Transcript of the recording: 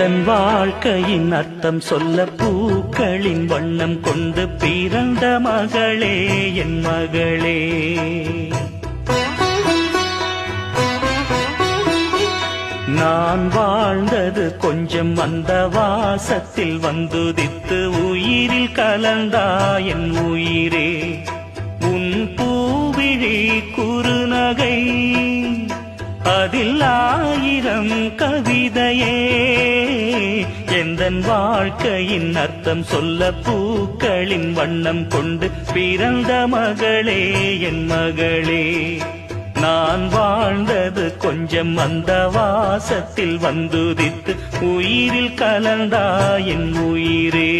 எந்தன் வாழ்க்கையின் அர்த்தம் சொல்ல பூக்களின் வண்ணம் கொண்டு பிறந்த மகளே என் மகளே. நான் வாழ்ந்தது கொஞ்சம் அந்த வாசத்தில் வந்துதித்து உயிரில் கலந்தா என் உயிரே. உன் பூவிழி குறுநகை அதில் 1000 கவிதையே. எந்தன் வாழ்க்கையின் அர்த்தம் சொல்ல பூக்களின் வண்ணம் கொண்டு பிறந்த மகளே என் மகளே. நான் வாழ்ந்தது கொஞ்சம் அந்த வாசத்தில் வந்துதித்து உயிரில் கலந்தா என் உயிரே.